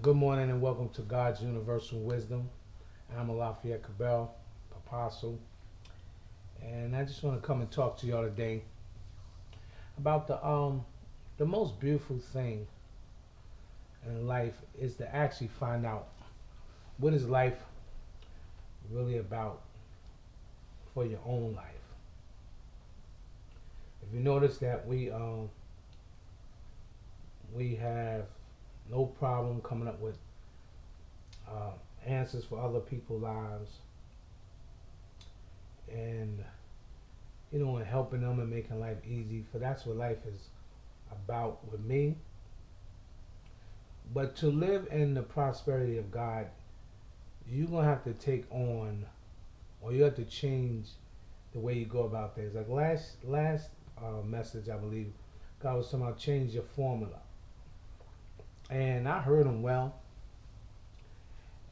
Good morning and welcome to God's Universal Wisdom. I'm Lafayette Cabell, Apostle, and I just want to come and talk to y'all today about the most beautiful thing in life is to actually find out what is life really about for your own life. If you notice that we have no problem coming up with uh, answers for other people's lives, and and helping them and making life easy. For that's what life is about with me. But to live in the prosperity of God, you're gonna have to take on, or you have to change the way you go about things. Like last message, I believe God was talking about change your formula, and I heard him well,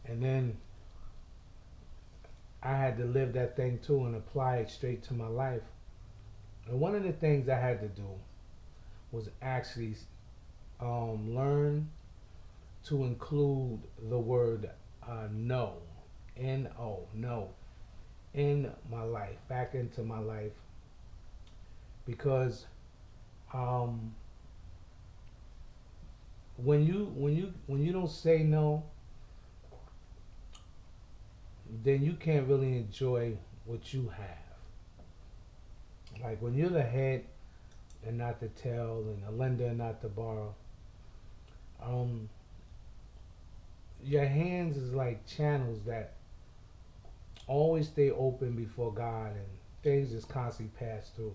and then I had to live that thing too and apply it straight to my life. And one of the things I had to do was actually learn to include the word no, N-O, no, in my life, back into my life, because um, when you don't say no, then you can't really enjoy what you have. Like when you're the head and not the tail, and the lender and not the borrower, um, your hands is like channels that always stay open before God, and things just constantly pass through.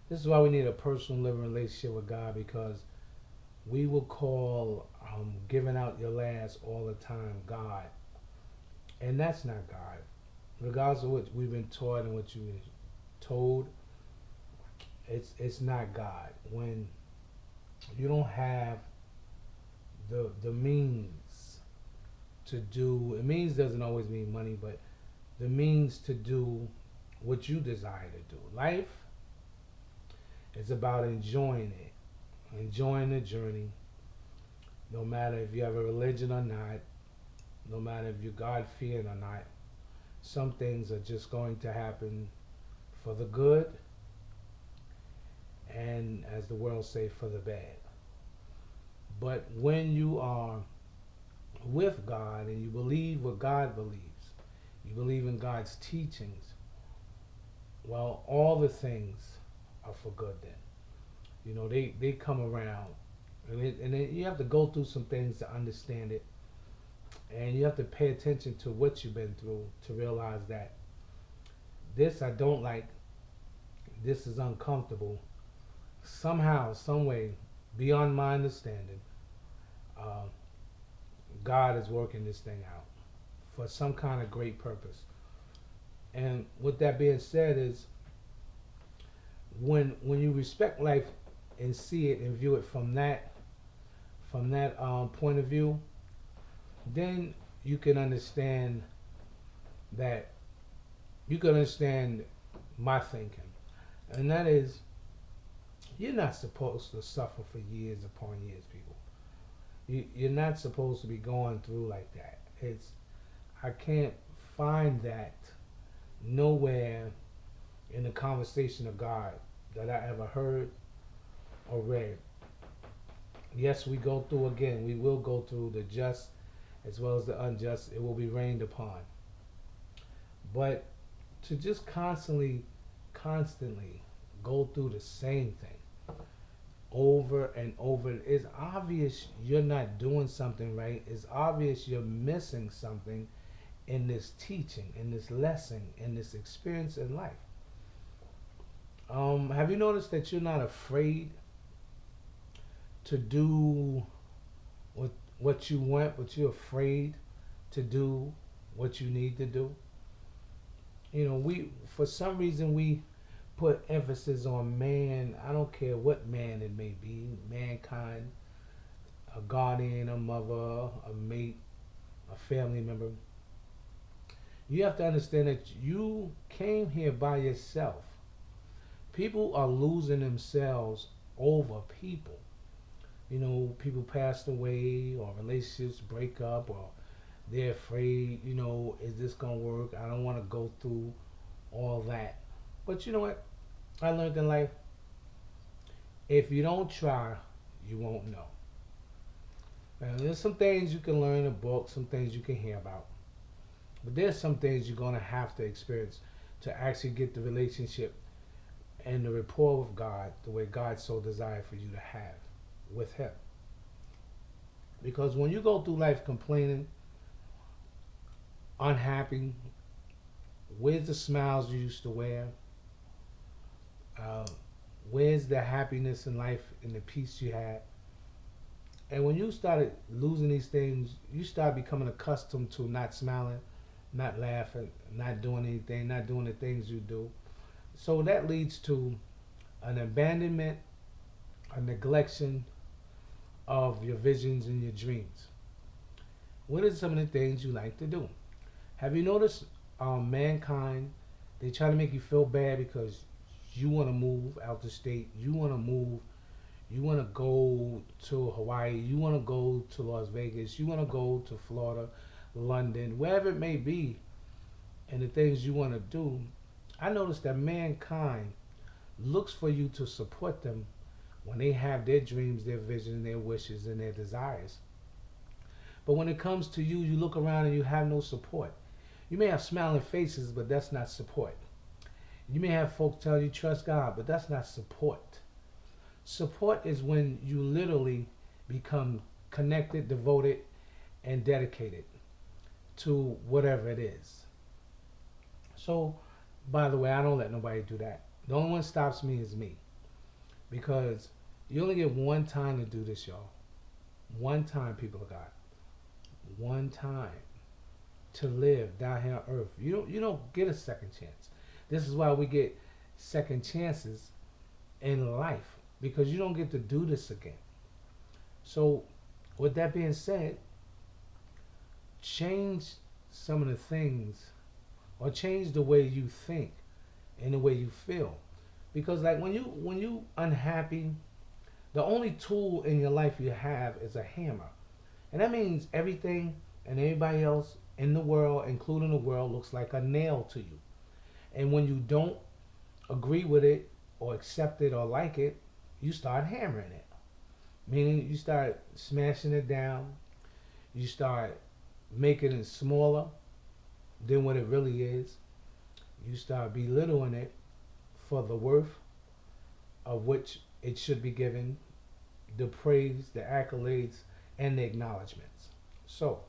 This is why we need a personal living relationship with God, because we will call giving out your last all the time God, and that's not God. Regardless of what we've been taught and what you've been told, it's not God. When you don't have the means to do, it means doesn't always mean money, but the means to do what you desire to do. Life is about enjoying it, enjoying the journey, no matter if you have a religion or not, no matter if you're God fearing or not. Some things are just going to happen for the good, and as the world say, for the bad. But when you are with God and you believe what God believes, you believe in God's teachings, well, all the things are for good then. They come around, and you have to go through some things to understand it, and you have to pay attention to what you've been through to realize that this I don't like, this is uncomfortable. Somehow, some way, beyond my understanding, uh, God is working this thing out for some kind of great purpose. And with that being said, is when you respect life and see it and view it from that point of view, then you can understand that you can understand my thinking, and that is you're not supposed to suffer for years upon years, people. You're not supposed to be going through like that. I can't find that nowhere in the conversation of God that I ever heard or read. Yes, we go through again. We will go through the just as well as the unjust. It will be rained upon. But to just constantly go through the same thing over and over, it's obvious you're not doing something right. It's obvious you're missing something in this teaching, in this lesson, in this experience in life. Have you noticed that you're not afraid to do what what you want, but you're afraid to do what you need to do? We for some reason we put emphasis on man. I don't care what man it may be, mankind, a guardian, a mother, a mate, a family member. You have to understand that you came here by yourself. People are losing themselves over people. people passed away or relationships break up or they're afraid, is this gonna work? I don't want to go through all that. But you know what? I learned in life, if you don't try, you won't know. Now, there's some things you can learn in a book, some things you can hear about. But there's some things you're going to have to experience to actually get the relationship and the rapport with God the way God so desired for you to have with Him. Because when you go through life complaining, unhappy, where's the smiles you used to wear? Uh, where's the happiness in life and the peace you had? And when you started losing these things, you start becoming accustomed to not smiling, not laughing, not doing anything, not doing the things you do. So that leads to an abandonment, a neglection of your visions and your dreams. What are some of the things you like to do? Have you noticed mankind, they try to make you feel bad because you want to move out the state, you want to move, you want to go to Hawaii, you want to go to Las Vegas, you want to go to Florida, London, wherever it may be, and the things you want to do. I noticed that mankind looks for you to support them when they have their dreams, their visions, their wishes, and their desires. But when it comes to you, you look around and you have no support. You may have smiling faces, but that's not support. You may have folks tell you trust God, but that's not support. Support is when you literally become connected, devoted, and dedicated to whatever it is. So, by the way, I don't let nobody do that. The only one stops me is me. Because you only get one time to do this, y'all. One time, people of God. One time to live down here on earth. You don't get a second chance. This is why we get second chances in life. Because you don't get to do this again. So, with that being said, change some of the things or change the way you think and the way you feel. Because like when you unhappy, the only tool in your life you have is a hammer. And that means everything and everybody else in the world, including the world, looks like a nail to you. And when you don't agree with it or accept it or like it, you start hammering it. Meaning you start smashing it down, you start making it smaller than what it really is. You start belittling it for the worth of which it should be given, the praise, the accolades, and the acknowledgments. So,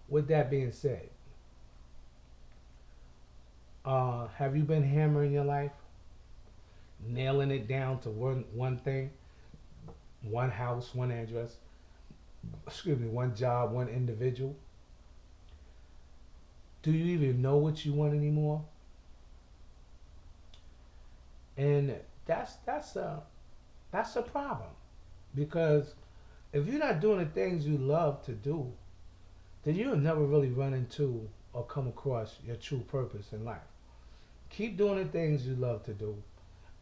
with that being said, have you been hammering your life? Nailing it down to one thing, one house, one address, one job, one individual? Do you even know what you want anymore? And that's a problem, because if you're not doing the things you love to do, then you'll never really run into or come across your true purpose in life. Keep doing the things you love to do,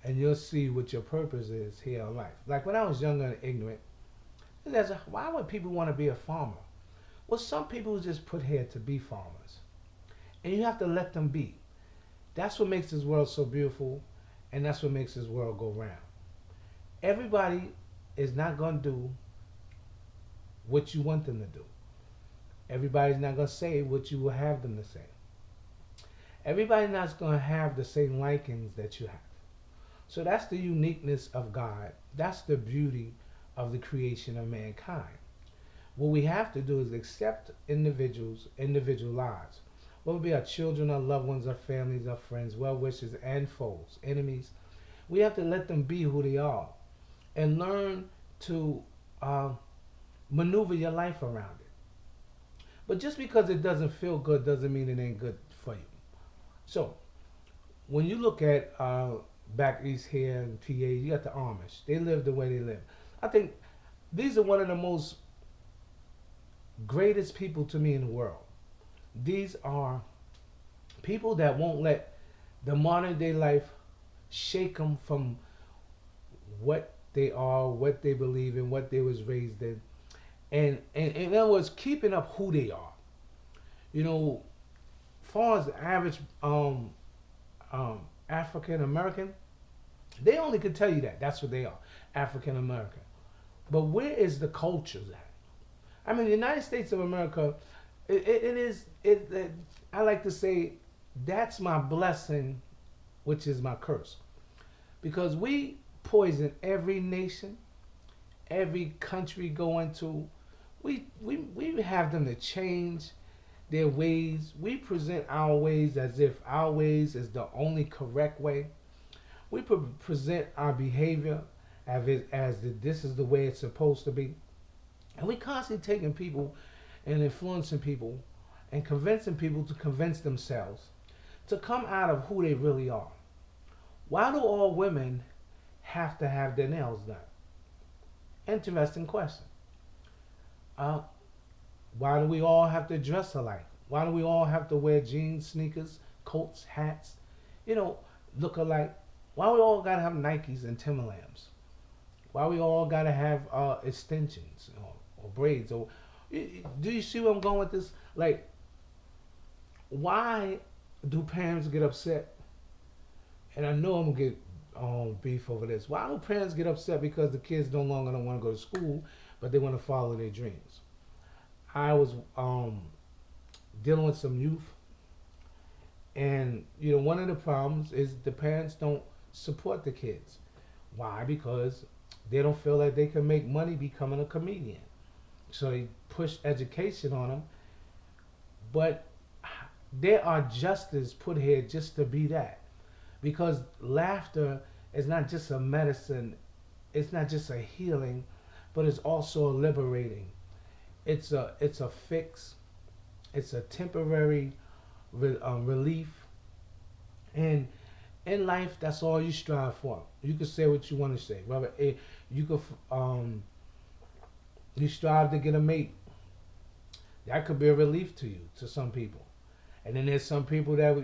and you'll see what your purpose is here in life. Like when I was younger and ignorant, why would people want to be a farmer? Well, some people just put here to be farmers, and you have to let them be. That's what makes this world so beautiful, and that's what makes this world go round. Everybody is not going to do what you want them to do. Everybody's not going to say what you will have them to say. Everybody's not going to have the same likings that you have. So that's the uniqueness of God. That's the beauty of the creation of mankind. What we have to do is accept individual lives. Whether it be our children, our loved ones, our families, our friends, well wishers, and foes, enemies. We have to let them be who they are and learn to maneuver your life around it. But just because it doesn't feel good doesn't mean it ain't good for you. So, when you look at back east here in PA, you got the Amish. They live the way they live. I think these are one of the most greatest people to me in the world. These are people that won't let the modern day life shake them from what they are, what they believe in, what they was raised in, and in other words, keeping up who they are. You know, far as the average um, African American, they only could tell you that that's what they are, African American. But where is the culture at? I mean, the United States of America, it is it. I like to say that's my blessing, which is my curse, because we poison every nation, every country go into. We have them to change their ways. We present our ways as if our ways is the only correct way. We present our behavior this is the way it's supposed to be. And we constantly taking people and influencing people and convincing people to convince themselves to come out of who they really are. Why do all women have to have their nails done? Interesting question. Uh, why do we all have to dress alike? Why do we all have to wear jeans, sneakers, coats, hats? You know, look alike. Why we all gotta have Nikes and Timberlands? Why we all gotta have extensions or braids? Or do you see where I'm going with this? Like, why do parents get upset? And I know I'm gonna get beef over this. Why do parents get upset because the kids no longer don't want to go to school, but they want to follow their dreams? I was dealing with some youth, and one of the problems is the parents don't support the kids. Why? Because they don't feel like they can make money becoming a comedian. So they push education on them, but there are justice put here just to be that. Because laughter is not just a medicine, it's not just a healing, but it's also a liberating. It's a fix, it's a temporary relief, and in life that's all you strive for. You can say what you want to say, Robert. You could you strive to get a mate. That could be a relief to you, to some people. And then there's some people that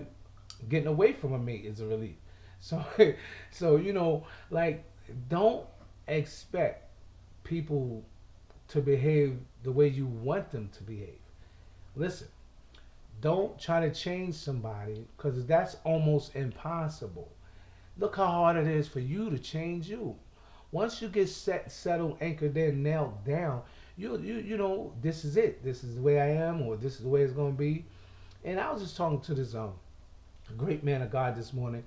getting away from a mate is a relief. So, so like, don't expect people to behave the way you want them to behave. Listen, don't try to change somebody because that's almost impossible. Look how hard it is for you to change you. Once you get settled, anchored in, nailed down, this is it. This is the way I am, or this is the way it's gonna be. And I was just talking to this great man of God this morning,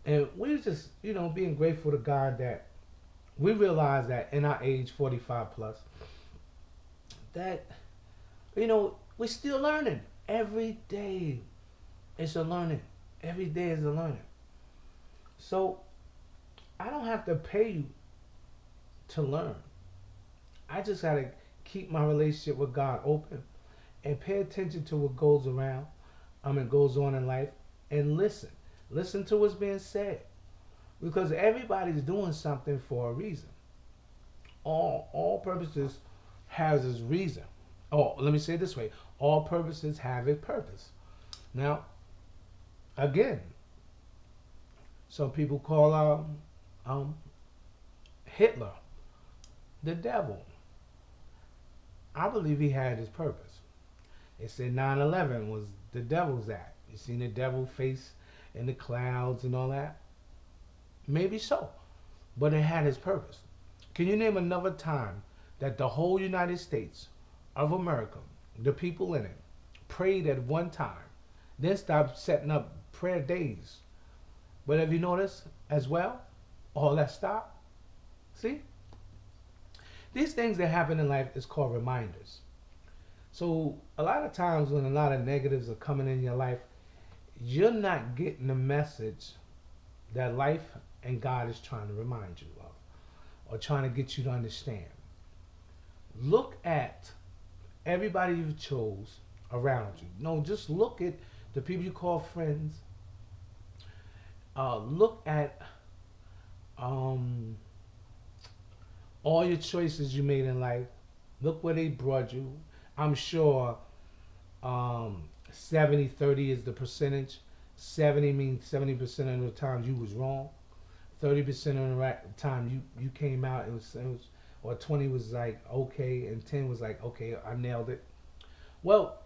and we were just being grateful to God that we realize that in our age 45 plus, that we're still learning every day. It's a learning. Every day is a learning. So I don't have to pay you to learn. I just gotta keep my relationship with God open and pay attention to what goes around. Goes on in life, and listen. Listen to what's being said, because everybody's doing something for a reason. All purposes has its reason. Oh, let me say it this way: all purposes have a purpose. Now, again, some people call Hitler the devil. I believe he had his purpose. They said 9/11 was the devil's act. You seen the devil face in the clouds and all that? Maybe so, but it had its purpose. Can you name another time that the whole United States of America, the people in it, prayed at one time, then stopped setting up prayer days? But have you noticed as well? All that stopped. See? These things that happen in life is called reminders. So a lot of times when a lot of negatives are coming in your life, you're not getting the message that life and God is trying to remind you of, or trying to get you to understand. Look at everybody you chose around you. No, just look at the people you call friends. Look at all your choices you made in life. Look where they brought you. I'm sure 70-30 is the percentage. 70 means 70% of the times you was wrong. 30% of the time you came out, it was, or 20 was like okay, and 10 was like okay, I nailed it. Well,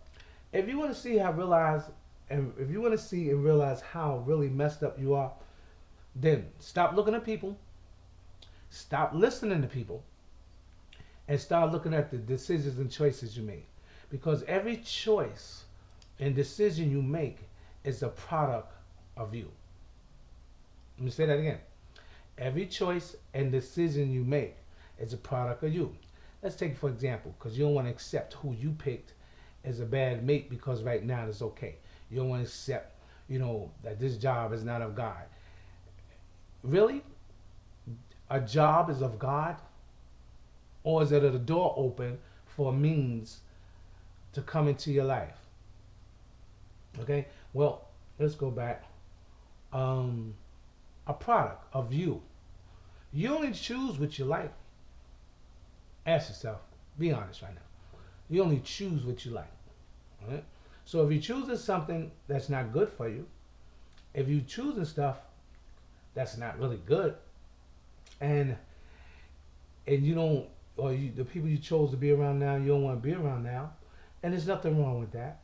if you want to see how realize, and if you want to see and realize how really messed up you are, then stop looking at people, stop listening to people, and start looking at the decisions and choices you make. Because every choice and decision you make is a product of you. Let me say that again. Every choice and decision you make is a product of you. Let's take for example, because you don't want to accept who you picked as a bad mate because right now it's okay. You don't want to accept, that this job is not of God. Really? A job is of God? Or is it a door open for a means to come into your life? Okay? Well, let's go back. Um, a product of you. You only choose what you like. Ask yourself. Be honest right now. You only choose what you like. Right? So if you're choosing something that's not good for you, if you're choosing stuff that's not really good, and you don't, or the people you chose to be around now, you don't want to be around now, and there's nothing wrong with that.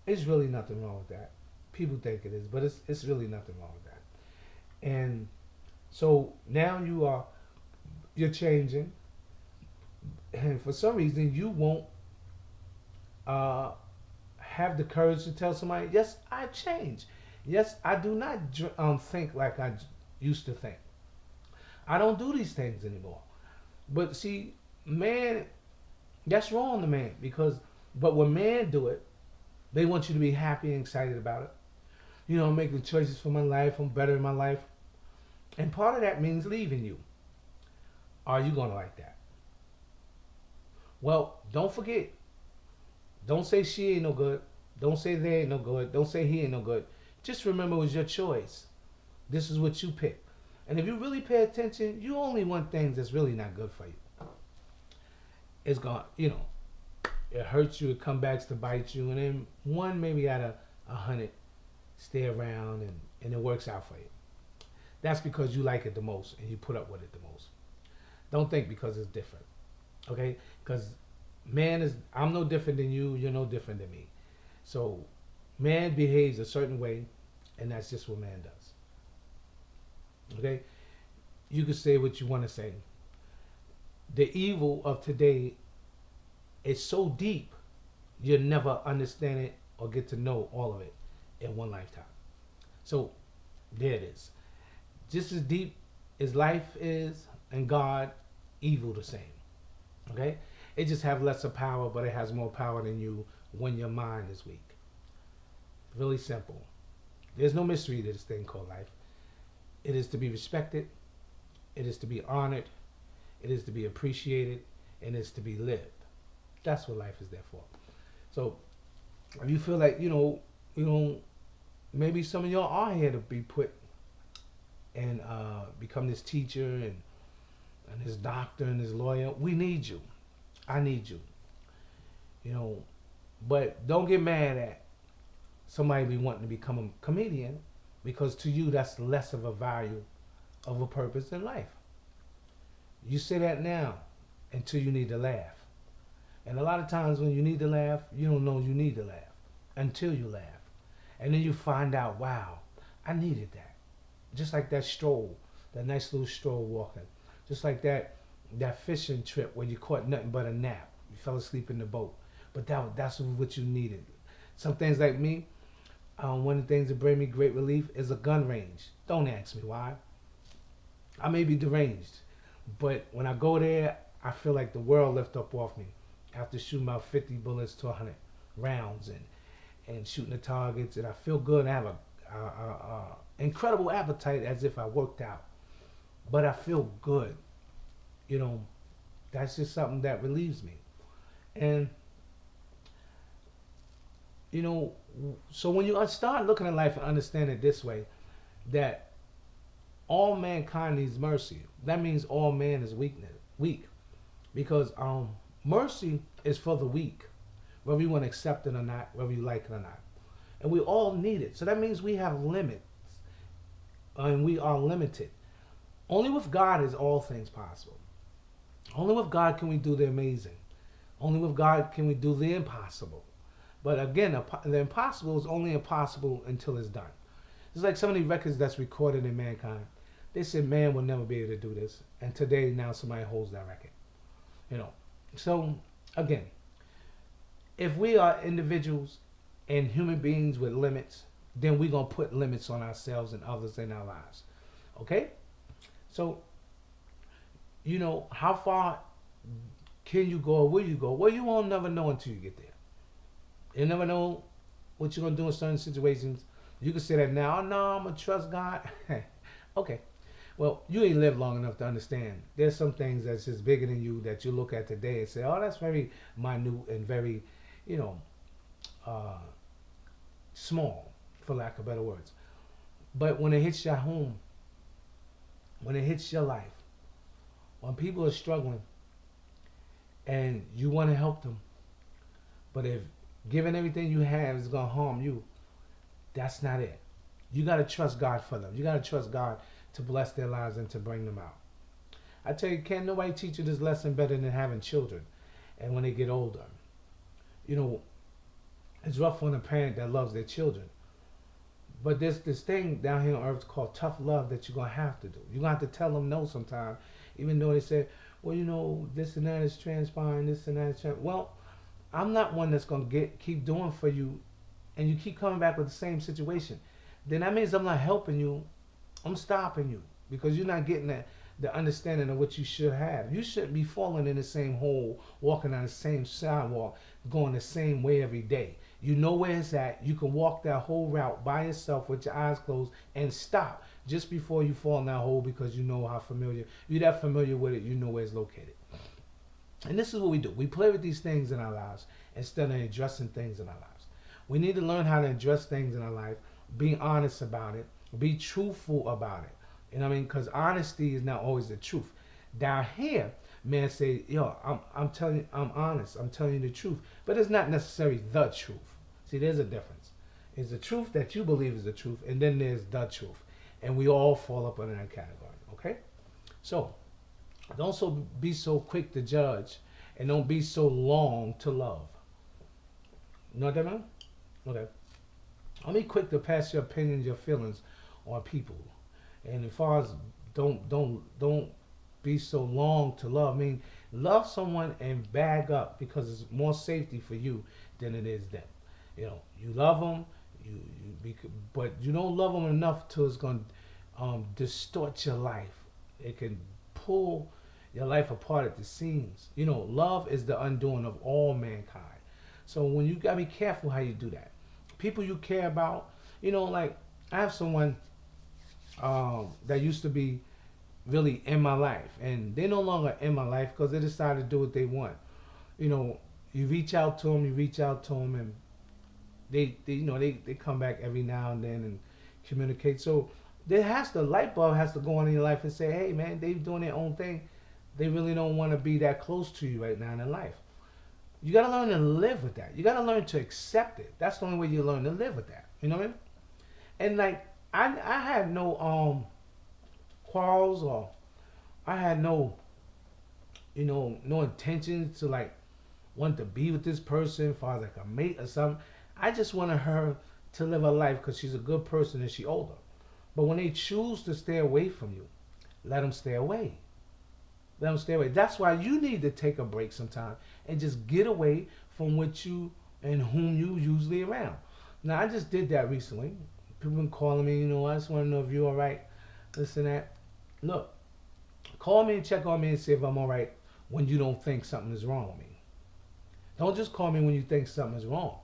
It's really nothing wrong with that. People think it is, but it's really nothing wrong with that. And so now you're changing, and for some reason you won't uh, have the courage to tell somebody, yes, I changed. Yes, I do not think like I used to think. I don't do these things anymore. But see, man, that's wrong to man because, but when men do it, they want you to be happy and excited about it. I'm making choices for my life. I'm better in my life, and part of that means leaving you. Are you gonna like that? Well, don't forget. Don't say she ain't no good. Don't say they ain't no good. Don't say he ain't no good. Just remember it was your choice. This is what you picked. And if you really pay attention, you only want things that's really not good for you. It's gone, it hurts you, it comes back to bite you, and then one maybe out of 100 stay around and it works out for you. That's because you like it the most and you put up with it the most. Don't think because it's different, okay? Because I'm no different than you, you're no different than me. So man behaves a certain way, and that's just what man does, okay? You can say what you want to say. The evil of today is so deep, you'll never understand it or get to know all of it in one lifetime. So there it is. Just as deep as life is and God, evil the same. Okay? It just have lesser power, but it has more power than you when your mind is weak. Really simple. There's no mystery to this thing called life. It is to be respected. It is to be honored. It is to be appreciated. And it's to be lived. That's what life is there for. So if you feel like, maybe some of y'all are here to be put and become this teacher and this doctor and this lawyer. We need you. I need you. But don't get mad at somebody be wanting to become a comedian because to you that's less of a value of a purpose in life. You say that now until you need to laugh. And a lot of times when you need to laugh, you don't know you need to laugh until you laugh. And then you find out, wow, I needed that. Just like that stroll, that nice little stroll walking. Just like that fishing trip where you caught nothing but a nap. You fell asleep in the boat. But that's what you needed. Some things like me, one of the things that bring me great relief is a gun range. Don't ask me why. I may be deranged. But when I go there, I feel like the world lifted up off me after shooting about 50 bullets to 100 rounds and shooting the targets. And I feel good. I have a incredible appetite as if I worked out. But I feel good. That's just something that relieves me. And, so when you start looking at life and understand it this way, that all mankind needs mercy. That means all man is weak. Because mercy is for the weak, whether you want to accept it or not, whether you like it or not. And we all need it. So that means we have limits and we are limited. Only with God is all things possible. Only with God can we do the amazing. Only with God can we do the impossible. But again, the impossible is only impossible until it's done. It's like so many records that's recorded in mankind. They said man will never be able to do this, and today now somebody holds that record. You know, so again, if we are individuals and human beings with limits, then we're gonna put limits on ourselves and others in our lives. Okay, so how far can you go or will you go? Well, you won't never know until you get there. You never know what you're gonna do in certain situations. You can say that now. Oh, no, I'm gonna trust God. Okay. Well, you ain't lived long enough to understand. There's some things that's just bigger than you that you look at today and say, "Oh, that's very minute and very, you know, uh, small, for lack of better words." But when it hits your home, when it hits your life, when people are struggling and you want to help them, but if giving everything you have is gonna harm you, that's not it. You gotta trust God for them. You gotta trust God to bless their lives and to bring them out. I tell you, can't nobody teach you this lesson better than having children. And when they get older, you know, it's rough on a parent that loves their children. But there's this thing down here on earth called tough love that you're gonna have to do. You're gonna have to tell them no sometime, even though they say, well, this and that is transpiring, this and that is well, I'm not one that's gonna keep doing for you, and you keep coming back with the same situation. Then that means I'm not helping you. I'm stopping you because you're not getting the understanding of what you should have. You shouldn't be falling in the same hole, walking on the same sidewalk, going the same way every day. You know where it's at. You can walk that whole route by yourself with your eyes closed and stop just before you fall in that hole because you know how familiar you're that familiar with it. You know where it's located. And this is what we do. We play with these things in our lives instead of addressing things in our lives. We need to learn how to address things in our life, be honest about it, be truthful about it. You know what I mean? Because honesty is not always the truth. Down here, man say, yo, I'm telling you, I'm honest. I'm telling you the truth. But it's not necessarily the truth. See, there's a difference. It's the truth that you believe is the truth, and then there's the truth. And we all fall up under that category, okay? So, don't be so quick to judge, and don't be so long to love. You know what I mean? Okay. Don't be quick to pass your opinions, your feelings on people. And as far as don't be so long to love. I mean, love someone and bag up because it's more safety for you than it is them. You love them, but you don't love them enough till it's gonna distort your life. It can pull your life apart at the seams. Love is the undoing of all mankind. So when you gotta be careful how you do that. People you care about, like I have someone that used to be really in my life, and they're no longer in my life because they decided to do what they want. You know, you reach out to them, and they come back every now and then and communicate. So the light bulb has to go on in your life and say, hey man, they're doing their own thing. They really don't want to be that close to you right now in their life. You gotta learn to live with that. You gotta learn to accept it. That's the only way you learn to live with that. You know what I mean? And like I had no quarrels, or I had no intentions to like want to be with this person for like a mate or something. I just wanted her to live a life because she's a good person and she's older. But when they choose to stay away from you, let them stay away. Let them stay away. That's why you need to take a break sometime and just get away from what you and whom you usually around. Now I just did that recently. People been calling me, I just want to know if you're alright, this and that. Look, call me and check on me and see if I'm alright when you don't think something is wrong with me. Don't just call me when you think something is wrong.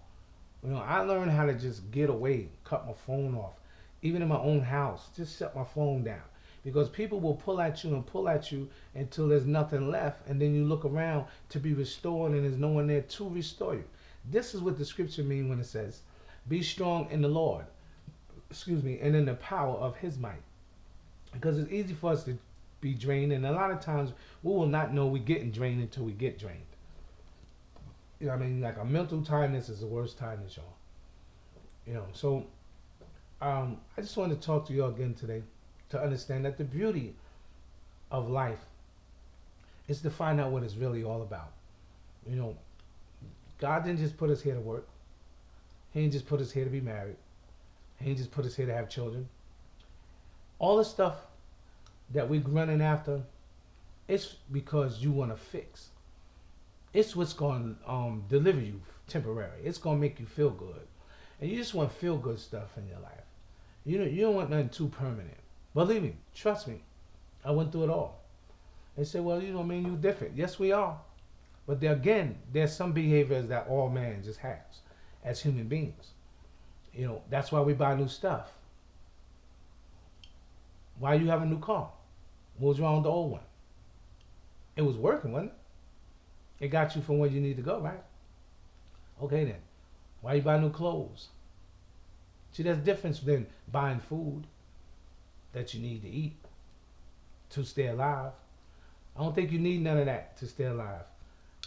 I learned how to just get away, cut my phone off. Even in my own house, just shut my phone down. Because people will pull at you and pull at you until there's nothing left, and then you look around to be restored and there's no one there to restore you. This is what the scripture means when it says, be strong in the Lord, and in the power of his might. Because it's easy for us to be drained, and a lot of times we will not know we're getting drained until we get drained. Like a mental tiredness is the worst tiredness, y'all. So I just wanted to talk to you all again today to understand that the beauty of life is to find out what it's really all about. You know, God didn't just put us here to work. He didn't just put us here to be married. He didn't just put us here to have children. All the stuff that we're running after, it's because you want to fix. It's what's going to deliver you temporary. It's going to make you feel good. And you just want feel good stuff in your life. You don't want nothing too permanent. Believe me, trust me. I went through it all. They say, well, me and you different. Yes, we are. But there again, there's some behaviors that all man just has as human beings. That's why we buy new stuff. Why you have a new car? What was wrong with the old one? It was working, wasn't it? It got you from where you need to go, right? Okay then. Why you buy new clothes? See, there's a difference than buying food that you need to eat to stay alive. I don't think you need none of that to stay alive.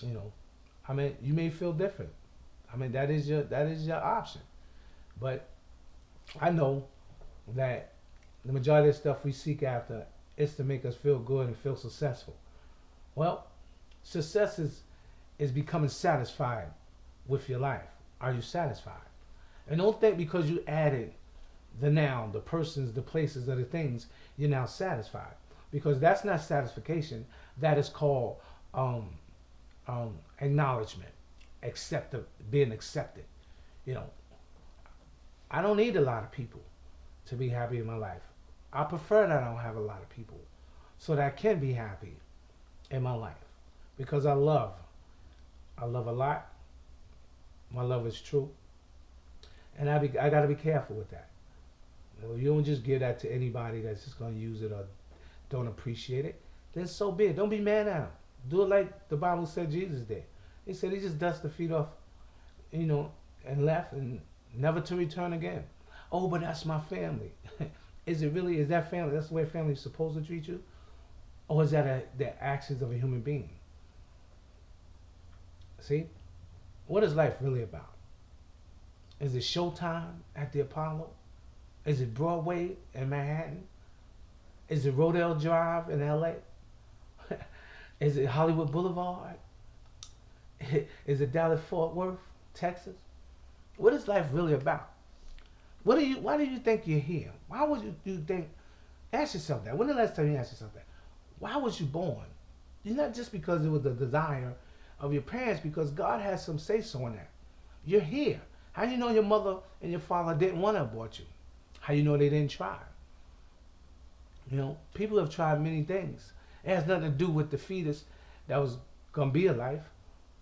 You may feel different. That is your option. But I know that the majority of the stuff we seek after is to make us feel good and feel successful. Well, success is becoming satisfied with your life. Are you satisfied? And don't think because you added the noun, the persons, the places, or the things, you're now satisfied. Because that's not satisfaction. That is called acknowledgement, being accepted. I don't need a lot of people to be happy in my life. I prefer that I don't have a lot of people so that I can be happy in my life. Because I love a lot. My love is true. And I got to be careful with that. You don't just give that to anybody that's just going to use it or don't appreciate it. Then so be it. Don't be mad at them. Do it like the Bible said Jesus did. He said he just dusted the feet off, and left and never to return again. Oh, but that's my family. Is that family? That's the way family is supposed to treat you? Or is that the actions of a human being? See? What is life really about? Is it Showtime at the Apollo? Is it Broadway in Manhattan? Is it Rodale Drive in LA? Is it Hollywood Boulevard? Is it Dallas Fort Worth, Texas? What is life really about? Why do you think you're here? Why would you think? Ask yourself that. When the last time you asked yourself that? Why was you born? It's not just because it was the desire of your parents, because God has some say so in that. You're here. How do you know your mother and your father didn't want to abort you? How do you know they didn't try? People have tried many things. It has nothing to do with the fetus that was going to be a life.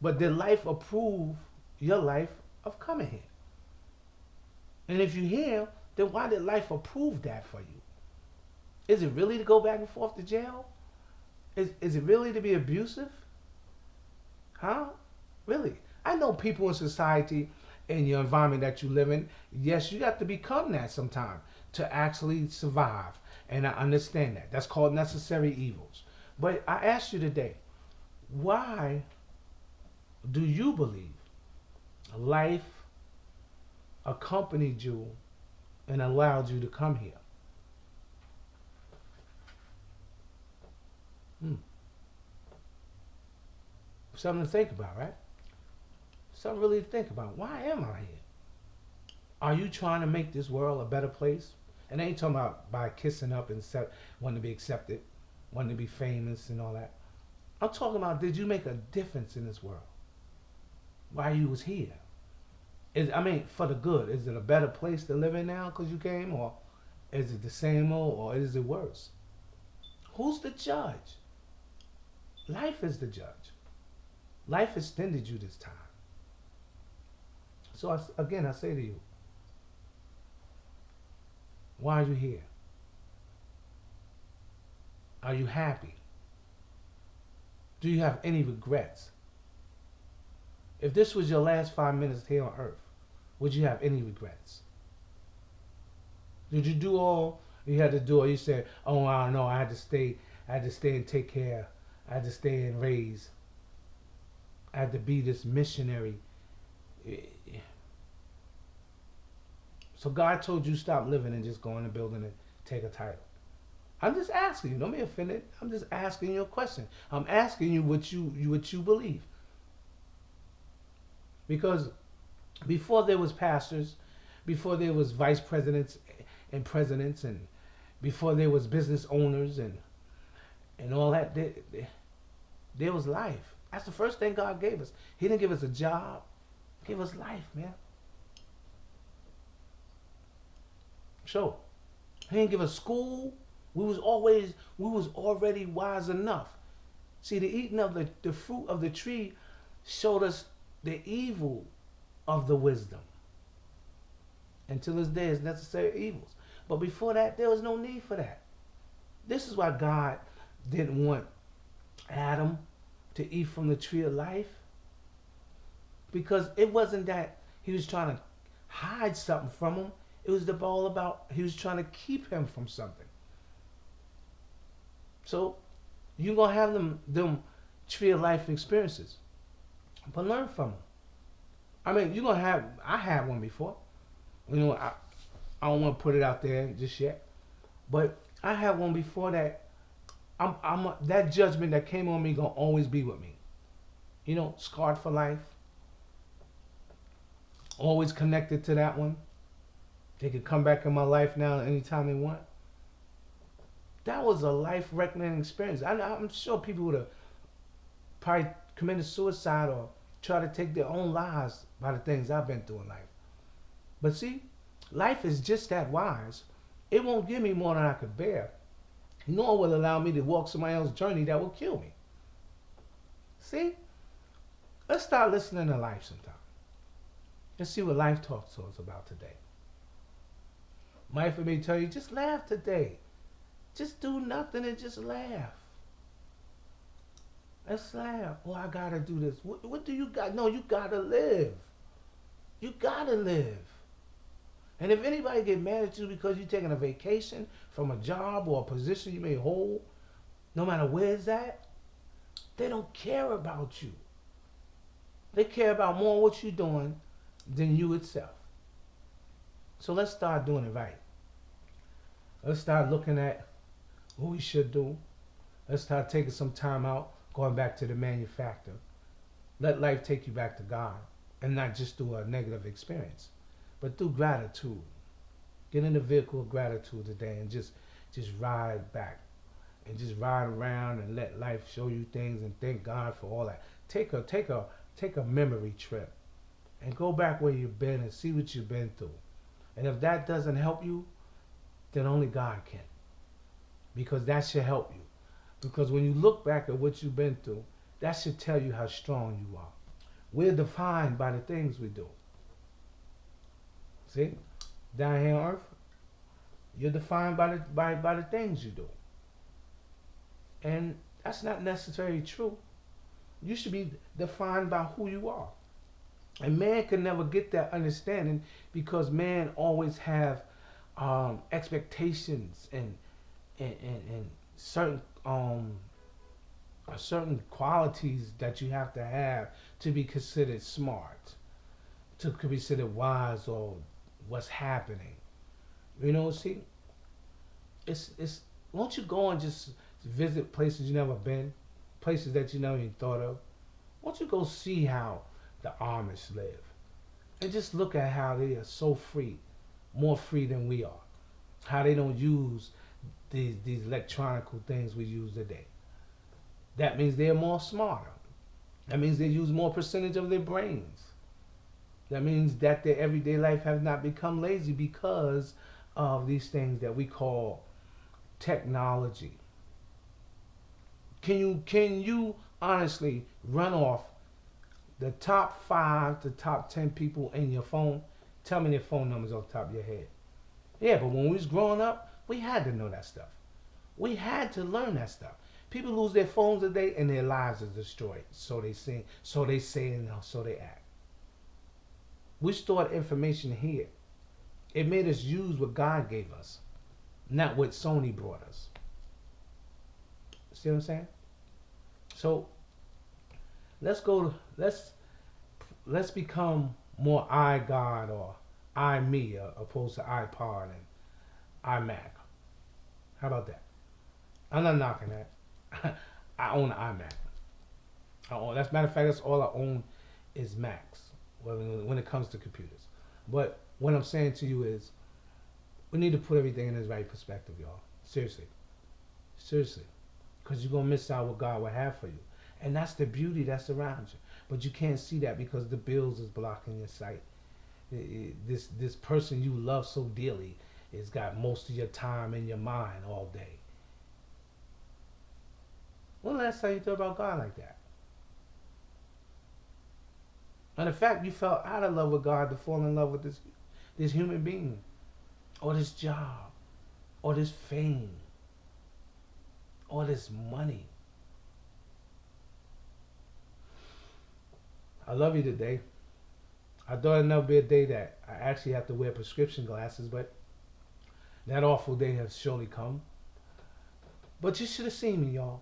But did life approve your life of coming here? And if you're here, then why did life approve that for you? Is it really to go back and forth to jail? Is it really to be abusive? Huh? Really? I know people in society, in your environment that you live in, yes, you have to become that sometime to actually survive. And I understand that. That's called necessary evils. But I ask you today, why do you believe life accompanied you and allowed you to come here? Something to think about, right? Something really to think about. Why am I here? Are you trying to make this world a better place? And I ain't talking about by kissing up and wanting to be accepted, wanting to be famous and all that. I'm talking about, did you make a difference in this world? Why you was here? For the good. Is it a better place to live in now because you came? Or is it the same old? Or is it worse? Who's the judge? Life is the judge. Life extended you this time. So I say to you, why are you here? Are you happy? Do you have any regrets? If this was your last 5 minutes here on earth, would you have any regrets? Did you do all you had to do, or you said, oh, I don't know, I had to stay and take care, I had to stay and raise, I had to be this missionary. So God told you stop living and just go in the building and take a title. I'm just asking you. Don't be offended. I'm just asking you a question. I'm asking you what you believe. Because before there was pastors, before there was vice presidents and presidents, and before there was business owners and all that, there was life. That's the first thing God gave us. He didn't give us a job. He gave us life, man. So he didn't give us school. We was already wise enough. See, the eating of the fruit of the tree showed us the evil of the wisdom. Until this day is necessary evils. But before that, there was no need for that. This is why God didn't want Adam to eat from the tree of life. Because it wasn't that he was trying to hide something from him. It was all about he was trying to keep him from something. So you're gonna have them tree of life experiences. But learn from them. I mean, you're gonna have I had one before. I don't want to put it out there just yet. But I had one before that that judgment that came on me gonna always be with me. Scarred for life. Always connected to that one. They could come back in my life now anytime they want. That was a life reckoning experience. I'm sure people would have probably committed suicide or tried to take their own lives by the things I've been through in life. But see, life is just that wise. It won't give me more than I could bear, nor will allow me to walk somebody else's journey that will kill me. See? Let's start listening to life sometime. Let's see what life talks to us about today. Might for me tell you, just laugh today. Just do nothing and just laugh. Let's laugh. Oh, I gotta do this. What do you got? No, you gotta live. You gotta live. And if anybody get mad at you because you're taking a vacation from a job or a position you may hold, no matter where it's at, they don't care about you. They care about more what you're doing than you itself. So let's start doing it right. Let's start looking at what we should do. Let's start taking some time out, going back to the manufacturer. Let life take you back to God, and not just through a negative experience, but through gratitude. Get in the vehicle of gratitude today and just ride back and just ride around and let life show you things and thank God for all that. Take a memory trip and go back where you've been and see what you've been through. And if that doesn't help you, then only God can. Because that should help you. Because when you look back at what you've been through, that should tell you how strong you are. We're defined by the things we do. See? Down here on earth, you're defined by the things you do. And that's not necessarily true. You should be defined by who you are. And man can never get that understanding because man always have expectations and certain certain qualities that you have to be considered smart, to be considered wise or what's happening. See, it's won't you go and just visit places you never been, places that you never even thought of? Won't you go see how the Amish live and just look at how they are so free, more free than we are, how they don't use these electronical things we use today. That means they're more smarter. That means they use more percentage of their brains. That means that their everyday life has not become lazy because of these things that we call technology. Can you honestly run off the top 5 to top 10 people in your phone? Tell me their phone numbers off the top of your head. Yeah, but when we was growing up, we had to know that stuff. We had to learn that stuff. People lose their phones today and their lives are destroyed. So they say, and so they act. We stored information here. It made us use what God gave us, not what Sony brought us. See what I'm saying? So let's become more I God or I me opposed to iPod and iMac. How about that? I'm not knocking that. I own an iMac. That's matter of fact, that's all I own is Macs. When it comes to computers, but what I'm saying to you is we need to put everything in its right perspective, y'all. Seriously, seriously, because you're gonna miss out what God will have for you, and that's the beauty that's around you. But you can't see that because the bills is blocking your sight. This person you love so dearly has got most of your time in your mind all day. When last time you thought about God like that? And the fact you fell out of love with God to fall in love with this human being, or this job, or this fame, or this money. I love you today. I thought it'd never be a day that I actually have to wear prescription glasses, but that awful day has surely come. But you should have seen me, y'all.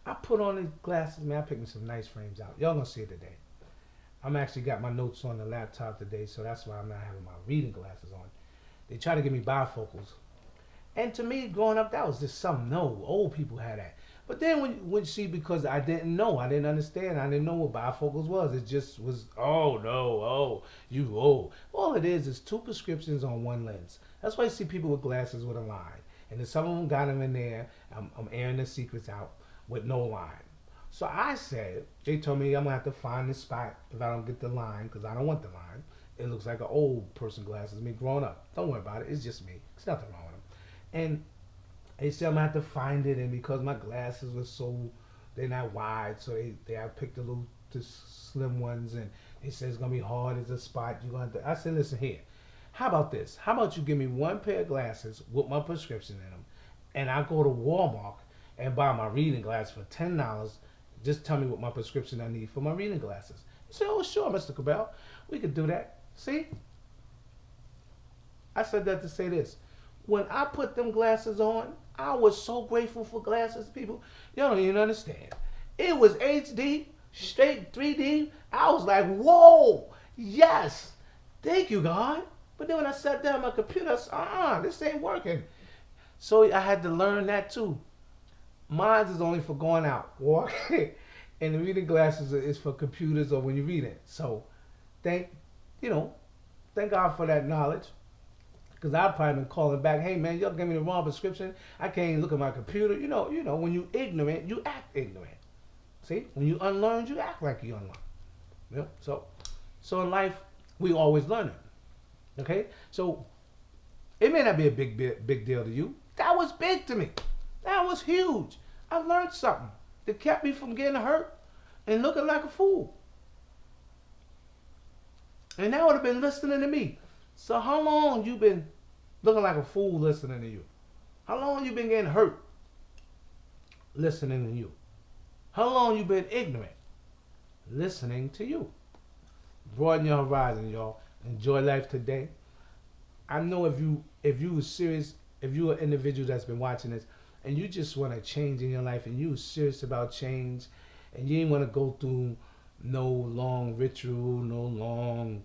I put on these glasses, man. I picked me some nice frames out. Y'all gonna see it today. I'm actually got my notes on the laptop today, so that's why I'm not having my reading glasses on. They try to give me bifocals. And to me, growing up, that was just something. No, old people had that. But then when you see, because I didn't know, I didn't understand, I didn't know what bifocals was. It just was, oh no, oh, you old. All it is two prescriptions on one lens. That's why you see people with glasses with a line. And then some of them got them in there. I'm airing the secrets out with no line. So I said, they told me I'm going to have to find this spot if I don't get the line, because I don't want the line. It looks like an old person glasses, me growing up. Don't worry about it. It's just me. There's nothing wrong with them. And they said I'm gonna have to find it, and because my glasses were so, they're not wide, so I picked the slim ones, and they said it's gonna be hard as a spot. You gonna have to, I said, listen here, how about this? How about you give me one pair of glasses with my prescription in them, and I go to Walmart and buy my reading glasses for $10. Just tell me what my prescription I need for my reading glasses. He said, oh sure, Mr. Cabell, we could do that. See, I said that to say this. When I put them glasses on, I was so grateful for glasses, people. Y'all don't even understand. It was HD, straight 3D. I was like, whoa, yes, thank you, God. But then when I sat down at my computer, I said, this ain't working. So I had to learn that too. Mine is only for going out, walking, and the reading glasses is for computers or when you read it. So thank, you know, thank God for that knowledge. Because I've probably been calling back, hey man, y'all gave me the wrong prescription. I can't even look at my computer. When you ignorant, you act ignorant. See, when you unlearned, you act like you unlearned. So in life, we always learning. Okay, so it may not be a big deal to you. That was big to me. That was huge. I learned something that kept me from getting hurt and looking like a fool. And that would have been listening to me. So how long you been looking like a fool listening to you? How long you been getting hurt listening to you? How long you been ignorant listening to you? Broaden your horizon, y'all. Enjoy life today. I know if you were serious, if you're an individual that's been watching this and you just want to change in your life and you serious about change and you didn't want to go through no long ritual, no long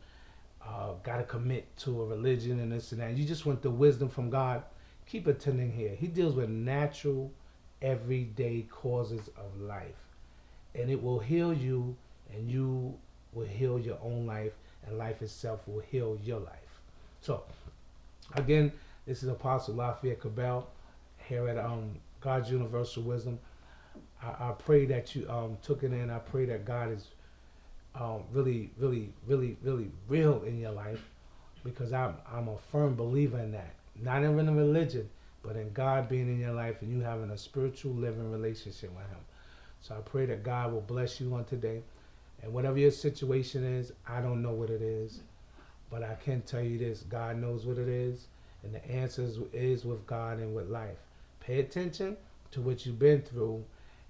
got to commit to a religion and this and that. You just want the wisdom from God. Keep attending here. He deals with natural, everyday causes of life. And it will heal you, and you will heal your own life, and life itself will heal your life. So, again, this is Apostle Lafayette Cabell here at God's Universal Wisdom. I pray that you took it in. I pray that God is really, really, really, really real in your life, because I'm a firm believer in that. Not even in religion, but in God being in your life and you having a spiritual living relationship with Him. So I pray that God will bless you on today. And whatever your situation is, I don't know what it is, but I can tell you this: God knows what it is, and the answer is with God and with life. Pay attention to what you've been through,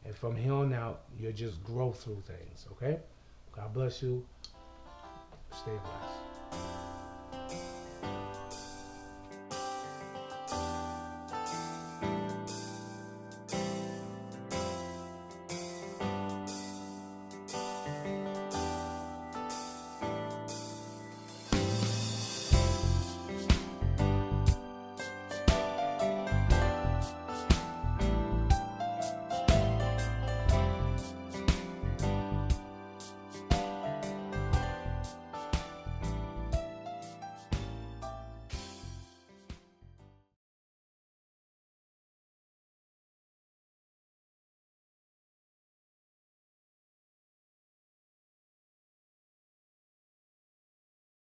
and from here on out, you'll just grow through things. Okay? God bless you. Stay blessed.